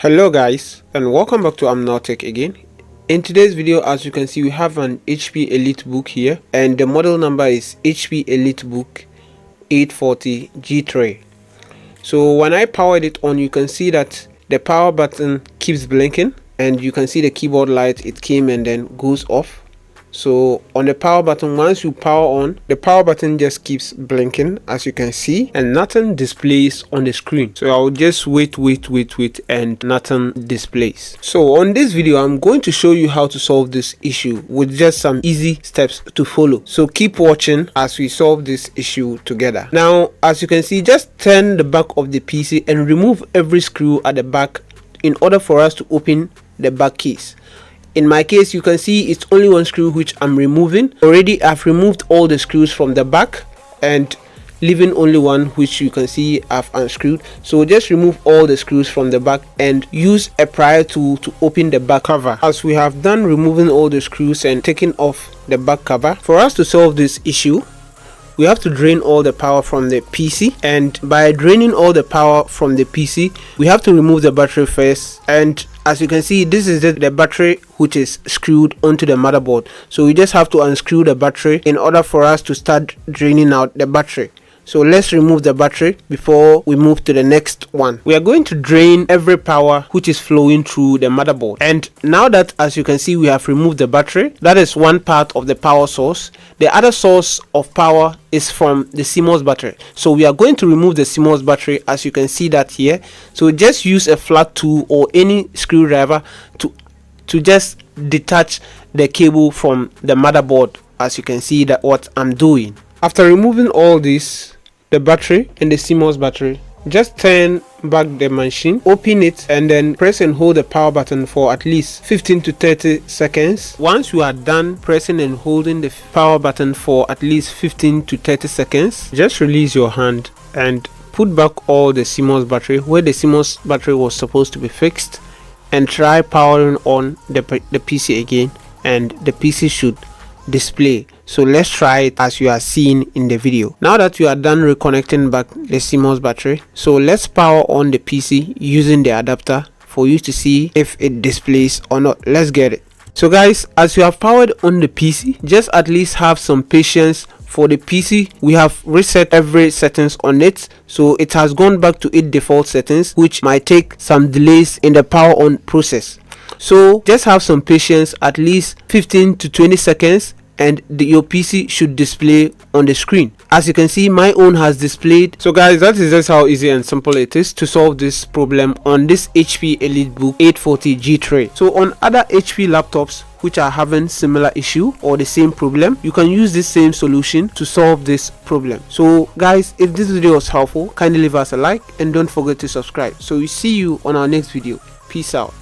Hello guys, and welcome back to Amnow Tech again. In today's video, as you can see, we have an HP EliteBook here, and the model number is HP EliteBook 840 G3. So when I powered it on, you can see that the power button keeps blinking, and you can see the keyboard light, it came and then goes off. So on the power button, once you power on, the power button just keeps blinking, as you can see, and nothing displays on the screen. So I'll just wait and nothing displays. So on this video, I'm going to show you how to solve this issue with just some easy steps to follow. So keep watching as we solve this issue together. Now, as you can see, just turn the back of the PC and remove every screw at the back in order for us to open the back case. In my case, you can see it's only one screw which I'm removing. Already I've removed all the screws from the back and leaving only one which you can see I've unscrewed. So just remove all the screws from the back and use a prior tool to open the back cover. As we have done removing all the screws and taking off the back cover, for us to solve this issue, we have to drain all the power from the PC, and by draining all the power from the PC, we have to remove the battery first. And as you can see, this is the battery which is screwed onto the motherboard. So we just have to unscrew the battery in order for us to start draining out the battery. So let's remove the battery before we move to the next one. We are going to drain every power which is flowing through the motherboard. And now that, as you can see, we have removed the battery, that is one part of the power source. The other source of power is from the CMOS battery. So we are going to remove the CMOS battery, as you can see that here. So just use a flat tool or any screwdriver to just detach the cable from the motherboard, as you can see that what I'm doing. After removing all this, the battery and the CMOS battery, just turn back the machine, open it, and then press and hold the power button for at least 15 to 30 seconds. Once you are done pressing and holding the power button for at least 15 to 30 seconds, just release your hand and put back all the CMOS battery where the CMOS battery was supposed to be fixed, and try powering on the PC again, and the PC should display. So let's try it as you are seeing in the video. Now that you are done reconnecting back the CMOS battery, so let's power on the PC using the adapter for you to see if it displays or not. Let's get it. So guys, as you have powered on the PC, just at least have some patience. For the PC, we have reset every settings on it, so it has gone back to its default settings, which might take some delays in the power on process. So just have some patience, at least 15 to 20 seconds, and your PC should display on the screen. As you can see, my own has displayed. So guys, that is just how easy and simple it is to solve this problem on this HP EliteBook 840 G3. So on other HP laptops which are having similar issue or the same problem, you can use this same solution to solve this problem. So guys, if this video was helpful, kindly leave us a like and don't forget to subscribe. So we see you on our next video. Peace out.